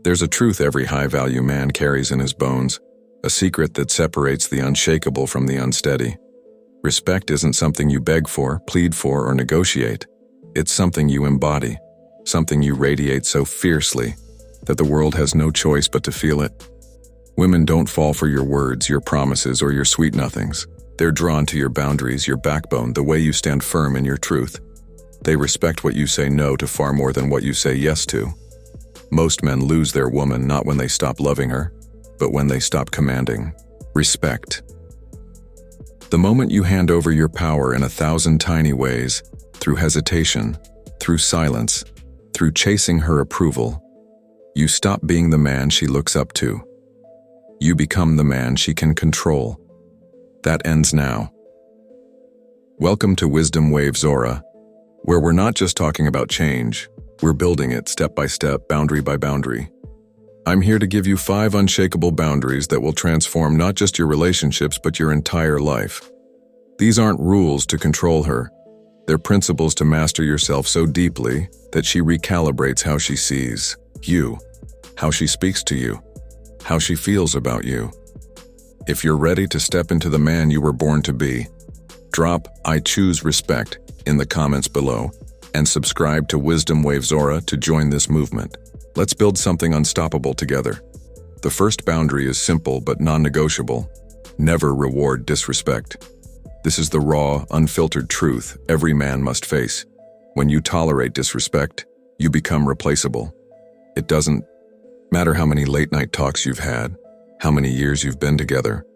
There's a truth every high-value man carries in his bones, a secret that separates the unshakable from the unsteady. Respect isn't something you beg for, plead for, or negotiate. It's something you embody, something you radiate so fiercely that the world has no choice but to feel it. Women don't fall for your words, your promises, or your sweet nothings. They're drawn to your boundaries, your backbone, the way you stand firm in your truth. They respect what you say no to far more than what you say yes to. Most men lose their woman not when they stop loving her, but when they stop commanding. Respect. The moment you hand over your power in 1,000 tiny ways, through hesitation, through silence, through chasing her approval, you stop being the man she looks up to. You become the man she can control. That ends now. Welcome to WisdomWavesAura, where we're not just talking about change, we're building it step by step, boundary by boundary. I'm here to give you 5 unshakable boundaries that will transform not just your relationships, but your entire life. These aren't rules to control her. They're principles to master yourself so deeply that she recalibrates how she sees you, how she speaks to you, how she feels about you. If you're ready to step into the man you were born to be, drop "I choose respect" in the comments below and subscribe to WisdomWavesAura to join this movement. Let's build something unstoppable together. The first boundary is simple but non-negotiable. Never reward disrespect. This is the raw, unfiltered truth every man must face. When you tolerate disrespect, you become replaceable. It doesn't matter how many late-night talks you've had, how many years you've been together,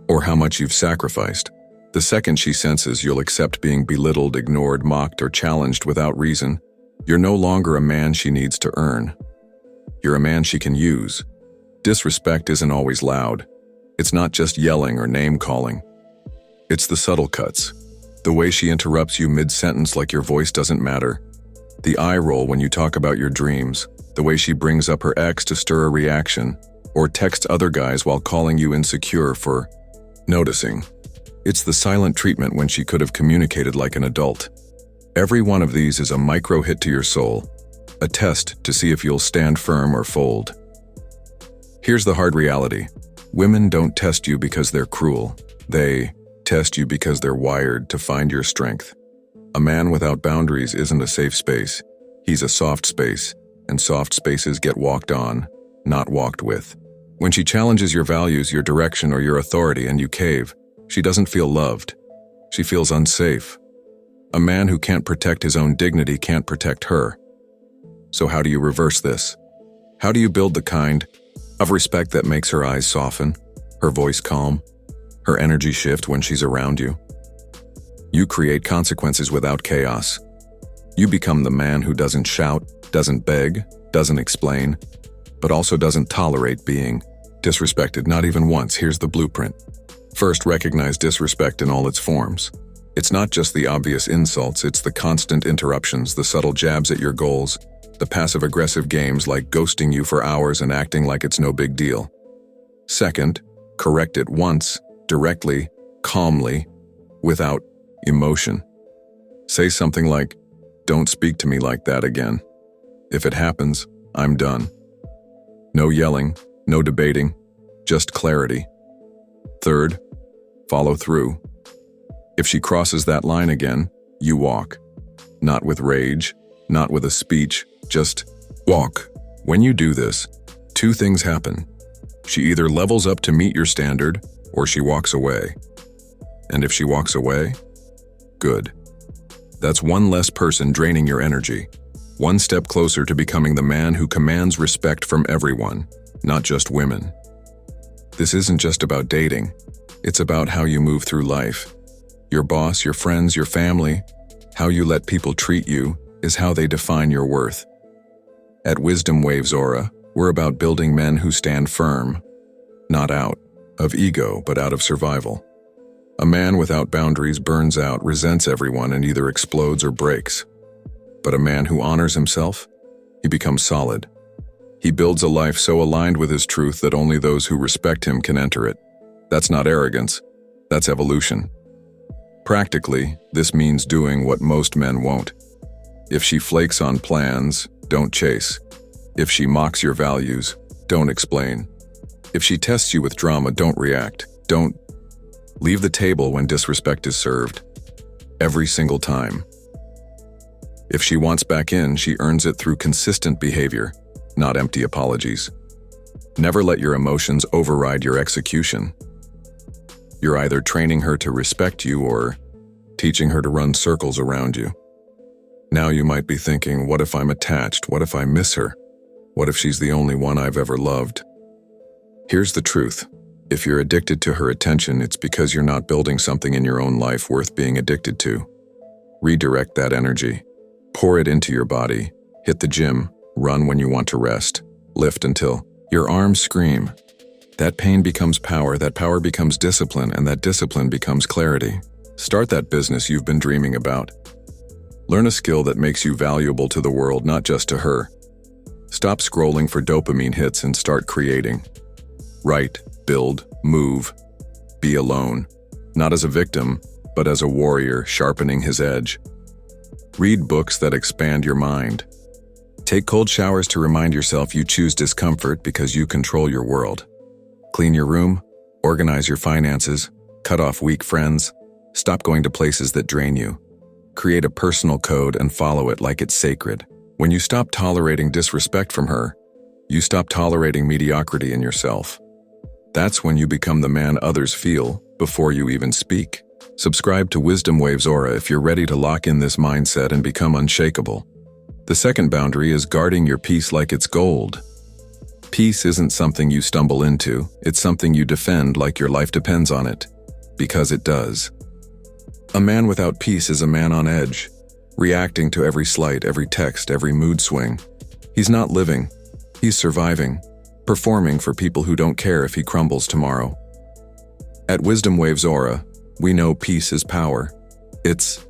or how much you've sacrificed. The second she senses you'll accept being belittled, ignored, mocked, or challenged without reason, you're no longer a man she needs to earn. You're a man she can use. Disrespect isn't always loud. It's not just yelling or name-calling. It's the subtle cuts. The way she interrupts you mid-sentence like your voice doesn't matter. The eye roll when you talk about your dreams. The way she brings up her ex to stir a reaction, or texts other guys while calling you insecure for noticing. It's the silent treatment when she could have communicated like an adult. Every one of these is a micro hit to your soul, a test to see if you'll stand firm or fold. Here's the hard reality. Women don't test you because they're cruel. They test you because they're wired to find your strength. A man without boundaries isn't a safe space. He's a soft space, and soft spaces get walked on, not walked with. When she challenges your values, your direction, or your authority and you cave, she doesn't feel loved. She feels unsafe. A man who can't protect his own dignity can't protect her. So how do you reverse this? How do you build the kind of respect that makes her eyes soften, her voice calm, her energy shift when she's around you? You create consequences without chaos. You become the man who doesn't shout, doesn't beg, doesn't explain, but also doesn't tolerate being disrespected, not even once. Here's the blueprint. First, recognize disrespect in all its forms. It's not just the obvious insults, it's the constant interruptions, the subtle jabs at your goals, the passive-aggressive games like ghosting you for hours and acting like it's no big deal. Second, correct it once, directly, calmly, without emotion. Say something like, "Don't speak to me like that again. If it happens, I'm done." No yelling, no debating, just clarity. Third, follow through. If she crosses that line again, you walk. Not with rage, not with a speech, just walk. When you do this, 2 things happen. She either levels up to meet your standard, or she walks away. And if she walks away, good. That's one less person draining your energy. One step closer to becoming the man who commands respect from everyone, not just women. This isn't just about dating. It's about how you move through life. Your boss, your friends, your family, how you let people treat you is how they define your worth. At WisdomWavesAura, we're about building men who stand firm, not out of ego, but out of survival. A man without boundaries burns out, resents everyone, and either explodes or breaks. But a man who honors himself, he becomes solid. He builds a life so aligned with his truth that only those who respect him can enter it. That's not arrogance, that's evolution. Practically, this means doing what most men won't. If she flakes on plans, don't chase. If she mocks your values, don't explain. If she tests you with drama, don't react. Don't leave the table when disrespect is served. Every single time. If she wants back in, she earns it through consistent behavior, not empty apologies. Never let your emotions override your execution. You're either training her to respect you or teaching her to run circles around you. Now you might be thinking, what if I'm attached? What if I miss her? What if she's the only one I've ever loved? Here's the truth. If you're addicted to her attention, it's because you're not building something in your own life worth being addicted to. Redirect that energy. Pour it into your body. Hit the gym. Run when you want to rest. Lift until your arms scream. That pain becomes power, that power becomes discipline, and that discipline becomes clarity. Start that business you've been dreaming about. Learn a skill that makes you valuable to the world, not just to her. Stop scrolling for dopamine hits and start creating. Write, build, move. Be alone. Not as a victim, but as a warrior sharpening his edge. Read books that expand your mind. Take cold showers to remind yourself you choose discomfort because you control your world. Clean your room, organize your finances, cut off weak friends, stop going to places that drain you. Create a personal code and follow it like it's sacred. When you stop tolerating disrespect from her, you stop tolerating mediocrity in yourself. That's when you become the man others feel before you even speak. Subscribe to WisdomWavesAura if you're ready to lock in this mindset and become unshakable. The second boundary is guarding your peace like it's gold. Peace isn't something you stumble into, it's something you defend like your life depends on it. Because it does. A man without peace is a man on edge, reacting to every slight, every text, every mood swing. He's not living, he's surviving, performing for people who don't care if he crumbles tomorrow. At WisdomWavesAura, we know peace is power. It's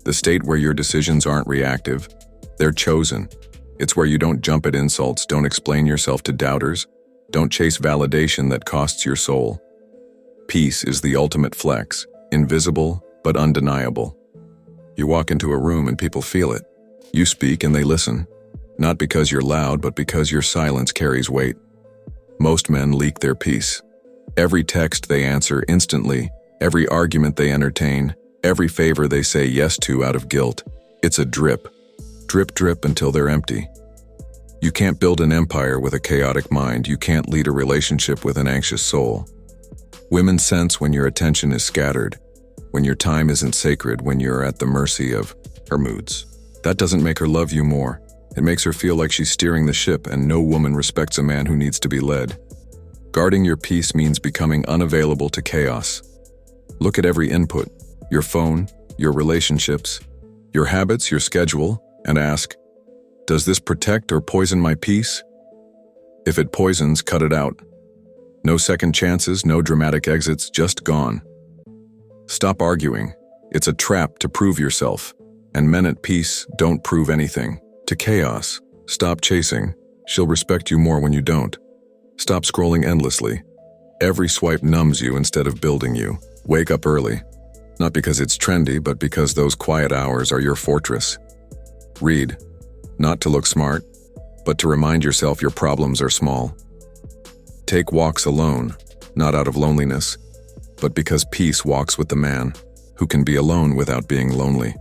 the state where your decisions aren't reactive, they're chosen. It's where you don't jump at insults, don't explain yourself to doubters, don't chase validation that costs your soul. Peace is the ultimate flex, invisible but undeniable. You walk into a room and people feel it. You speak and they listen, not because you're loud, but because your silence carries weight. Most men leak their peace. Every text they answer instantly, every argument they entertain, every favor they say yes to out of guilt. It's a drip. Drip, drip until they're empty. You can't build an empire with a chaotic mind. You can't lead a relationship with an anxious soul. Women sense when your attention is scattered, when your time isn't sacred, when you're at the mercy of her moods. That doesn't make her love you more. It makes her feel like she's steering the ship, and no woman respects a man who needs to be led. Guarding your peace means becoming unavailable to chaos. Look at every input, your phone, your relationships, your habits, your schedule, and ask, does this protect or poison my peace? If it poisons, cut it out. No second chances, no dramatic exits, just gone. Stop arguing. It's a trap to prove yourself. And men at peace don't prove anything. To chaos, stop chasing. She'll respect you more when you don't. Stop scrolling endlessly. Every swipe numbs you instead of building you. Wake up early. Not because it's trendy, but because those quiet hours are your fortress. Read. Not to look smart, but to remind yourself your problems are small. Take walks alone, not out of loneliness, but because peace walks with the man who can be alone without being lonely.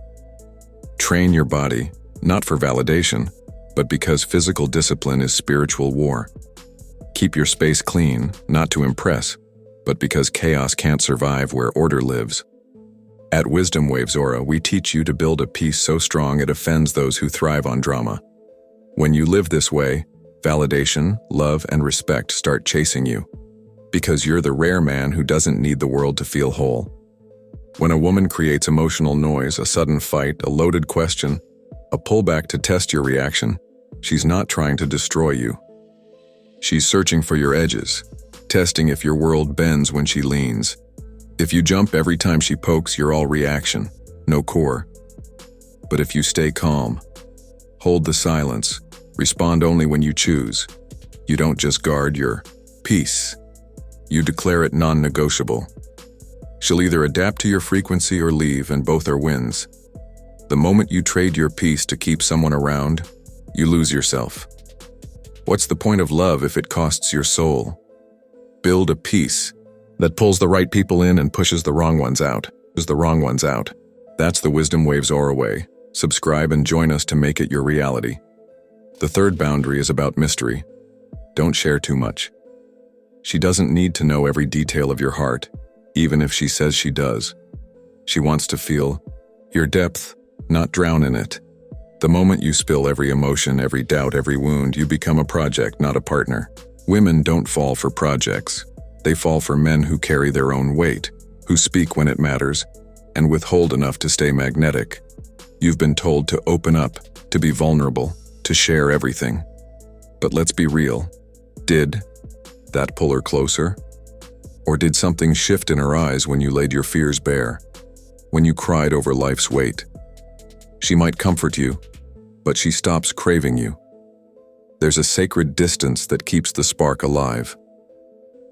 Train your body, not for validation, but because physical discipline is spiritual war. Keep your space clean, not to impress, but because chaos can't survive where order lives. At WisdomWavesAura, we teach you to build a peace so strong it offends those who thrive on drama. When you live this way, validation, love, and respect start chasing you. Because you're the rare man who doesn't need the world to feel whole. When a woman creates emotional noise, a sudden fight, a loaded question, a pullback to test your reaction, she's not trying to destroy you. She's searching for your edges, testing if your world bends when she leans. If you jump every time she pokes, you're all reaction, no core. But if you stay calm, hold the silence, respond only when you choose, you don't just guard your peace, you declare it non-negotiable. She'll either adapt to your frequency or leave, and both are wins. The moment you trade your peace to keep someone around, you lose yourself. What's the point of love if it costs your soul? Build a peace that pulls the right people in and pushes the wrong ones out. That's the Wisdom Waves Aura way. Subscribe and join us to make it your reality. The third boundary is about mystery. Don't share too much. She doesn't need to know every detail of your heart, even if she says she does. She wants to feel your depth, not drown in it. The moment you spill every emotion, every doubt, every wound, you become a project, not a partner. Women don't fall for projects. They fall for men who carry their own weight, who speak when it matters, and withhold enough to stay magnetic. You've been told to open up, to be vulnerable, to share everything. But let's be real. Did that pull her closer? Or did something shift in her eyes when you laid your fears bare? When you cried over life's weight? She might comfort you, but she stops craving you. There's a sacred distance that keeps the spark alive.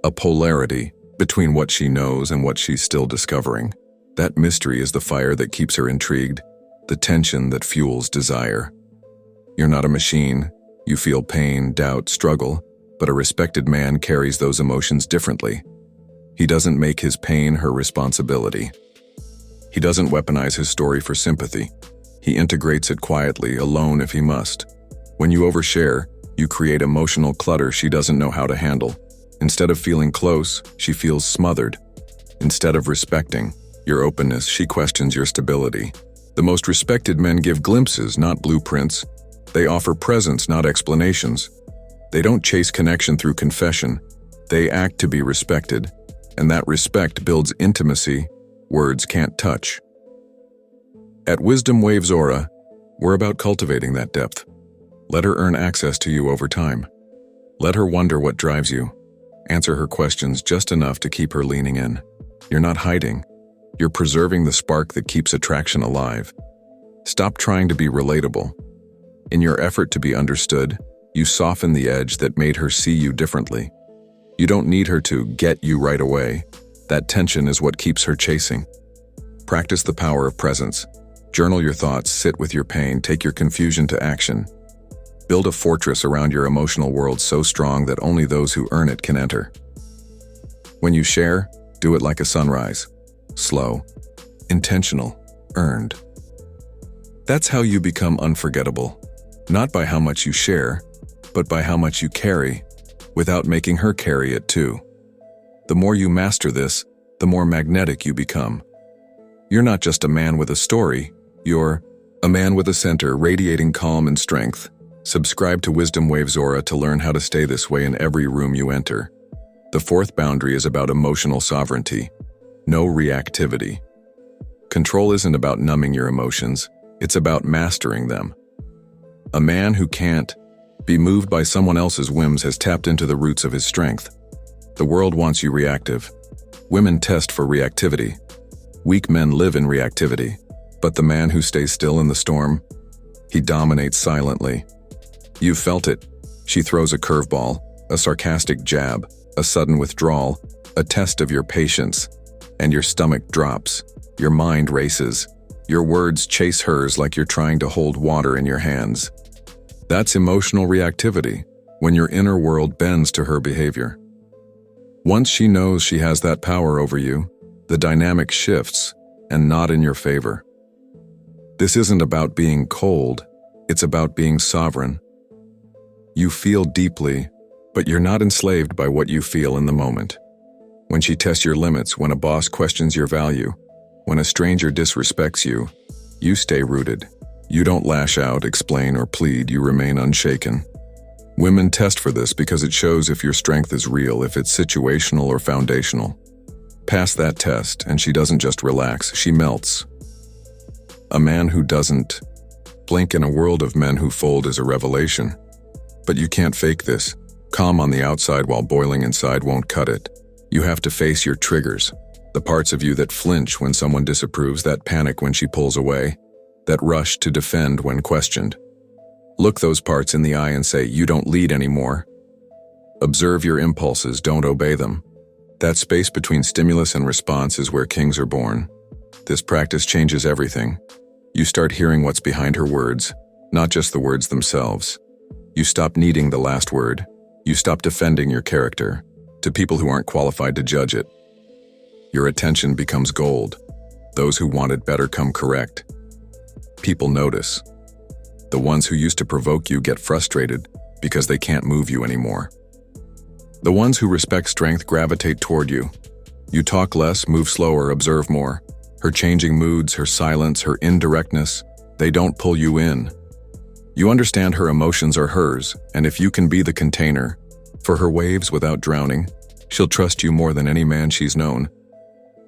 A polarity between what she knows and what she's still discovering. That mystery is the fire that keeps her intrigued, the tension that fuels desire. You're not a machine. You feel pain, doubt, struggle, but a respected man carries those emotions differently. He doesn't make his pain her responsibility. He doesn't weaponize his story for sympathy. He integrates it quietly, alone if he must. When you overshare, you create emotional clutter she doesn't know how to handle. Instead of feeling close, she feels smothered. Instead of respecting your openness, she questions your stability. The most respected men give glimpses, not blueprints. They offer presence, not explanations. They don't chase connection through confession. They act to be respected, and that respect builds intimacy words can't touch. At Wisdom Waves Aura, we're about cultivating that depth. Let her earn access to you over time. Let her wonder what drives you. Answer her questions just enough to keep her leaning in. You're not hiding. You're preserving the spark that keeps attraction alive. Stop trying to be relatable. In your effort to be understood, you soften the edge that made her see you differently. You don't need her to get you right away. That tension is what keeps her chasing. Practice the power of presence. Journal your thoughts, sit with your pain, take your confusion to action. Build a fortress around your emotional world so strong that only those who earn it can enter. When you share, do it like a sunrise. Slow, intentional, earned. That's how you become unforgettable. Not by how much you share, but by how much you carry, without making her carry it too. The more you master this, the more magnetic you become. You're not just a man with a story, you're a man with a center radiating calm and strength. Subscribe to Wisdom Waves Aura to learn how to stay this way in every room you enter. The fourth boundary is about emotional sovereignty. No reactivity. Control isn't about numbing your emotions, it's about mastering them. A man who can't be moved by someone else's whims has tapped into the roots of his strength. The world wants you reactive. Women test for reactivity. Weak men live in reactivity. But the man who stays still in the storm, he dominates silently. You've felt it. She throws a curveball, a sarcastic jab, a sudden withdrawal, a test of your patience, and your stomach drops. Your mind races. Your words chase hers like you're trying to hold water in your hands. That's emotional reactivity, when your inner world bends to her behavior. Once she knows she has that power over you, the dynamic shifts, and not in your favor. This isn't about being cold, it's about being sovereign. You feel deeply, but you're not enslaved by what you feel in the moment. When she tests your limits, when a boss questions your value, when a stranger disrespects you, you stay rooted. You don't lash out, explain, or plead, you remain unshaken. Women test for this because it shows if your strength is real, if it's situational or foundational. Pass that test, and she doesn't just relax, she melts. A man who doesn't blink in a world of men who fold is a revelation. But you can't fake this. Calm on the outside while boiling inside won't cut it. You have to face your triggers, the parts of you that flinch when someone disapproves, that panic when she pulls away, that rush to defend when questioned. Look those parts in the eye and say, you don't lead anymore. Observe your impulses, don't obey them. That space between stimulus and response is where kings are born. This practice changes everything. You start hearing what's behind her words, not just the words themselves. You stop needing the last word. You stop defending your character to people who aren't qualified to judge it. Your attention becomes gold. Those who want it better come correct. People notice. The ones who used to provoke you get frustrated because they can't move you anymore. The ones who respect strength gravitate toward you. You talk less, move slower, observe more. Her changing moods, her silence, her indirectness, they don't pull you in. You understand her emotions are hers, and if you can be the container for her waves without drowning, she'll trust you more than any man she's known.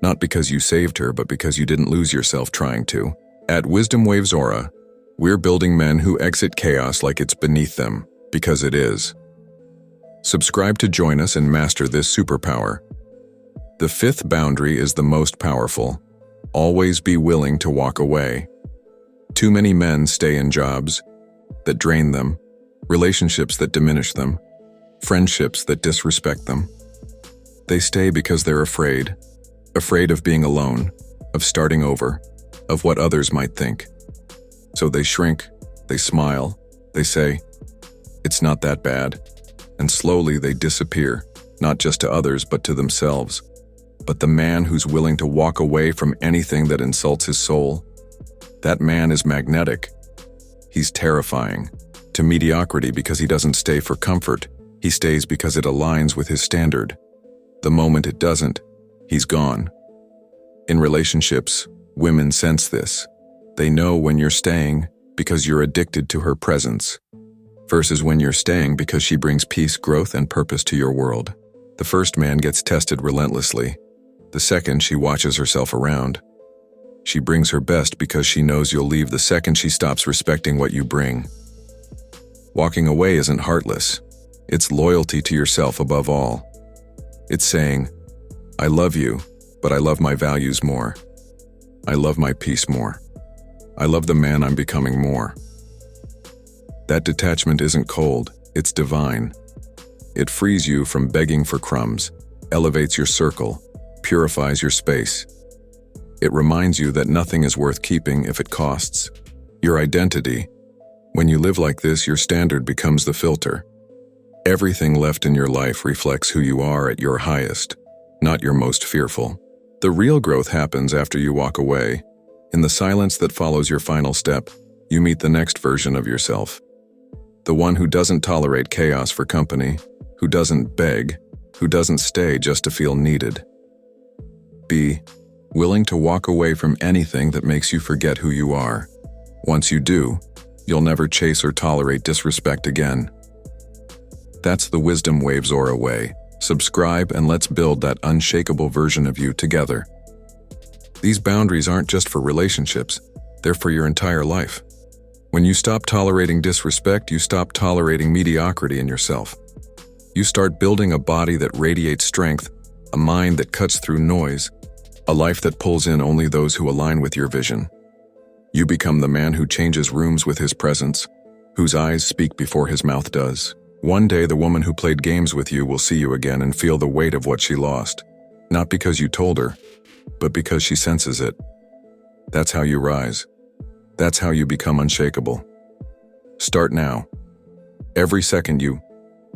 Not because you saved her, but because you didn't lose yourself trying to. At WisdomWavesAura, we're building men who exit chaos like it's beneath them, because it is. Subscribe to join us and master this superpower. The fifth boundary is the most powerful. Always be willing to walk away. Too many men stay in jobs that drain them, relationships that diminish them, friendships that disrespect them. They stay because they're afraid of being alone, of starting over, of what others might think. So they shrink, they smile, they say, "It's not that bad," and slowly they disappear, not just to others but to themselves. But the man who's willing to walk away from anything that insults his soul, that man is magnetic. He's terrifying to mediocrity because he doesn't stay for comfort. He stays because it aligns with his standard. The moment it doesn't, he's gone. In relationships, women sense this. They know when you're staying because you're addicted to her presence, versus when you're staying because she brings peace, growth, and purpose to your world. The first man gets tested relentlessly. The second, she watches herself around. She brings her best because she knows you'll leave the second she stops respecting what you bring. Walking away isn't heartless. It's loyalty to yourself above all. It's saying, "I love you, but I love my values more. I love my peace more. I love the man I'm becoming more." That detachment isn't cold, it's divine. It frees you from begging for crumbs, elevates your circle, purifies your space. It reminds you that nothing is worth keeping if it costs. Your identity. When you live like this, your standard becomes the filter. Everything left in your life reflects who you are at your highest, not your most fearful. The real growth happens after you walk away. In the silence that follows your final step, you meet the next version of yourself. The one who doesn't tolerate chaos for company, who doesn't beg, who doesn't stay just to feel needed. Be willing to walk away from anything that makes you forget who you are. Once you do, you'll never chase or tolerate disrespect again. That's the Wisdom Waves Aura way. Subscribe and let's build that unshakable version of you together. These boundaries aren't just for relationships, they're for your entire life. When you stop tolerating disrespect, you stop tolerating mediocrity in yourself. You start building a body that radiates strength, a mind that cuts through noise, a life that pulls in only those who align with your vision. You become the man who changes rooms with his presence, whose eyes speak before his mouth does. One day, the woman who played games with you will see you again and feel the weight of what she lost. Not because you told her, but because she senses it. That's how you rise. That's how you become unshakable. Start now. Every second you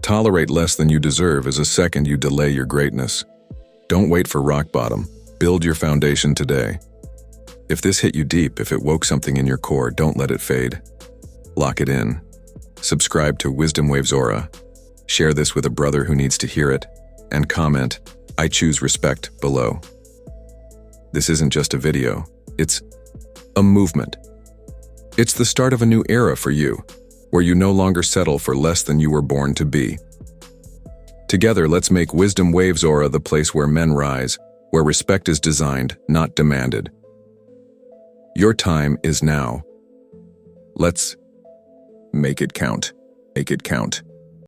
tolerate less than you deserve is a second you delay your greatness. Don't wait for rock bottom. Build your foundation today. If this hit you deep, if it woke something in your core, don't let it fade. Lock it in. Subscribe to Wisdom Waves Aura. Share this with a brother who needs to hear it. And comment, "I choose respect," below. This isn't just a video. It's a movement. It's the start of a new era for you, where you no longer settle for less than you were born to be. Together, let's make Wisdom Waves Aura the place where men rise, where respect is designed, not demanded. Your time is now. Let's make it count. Make it count.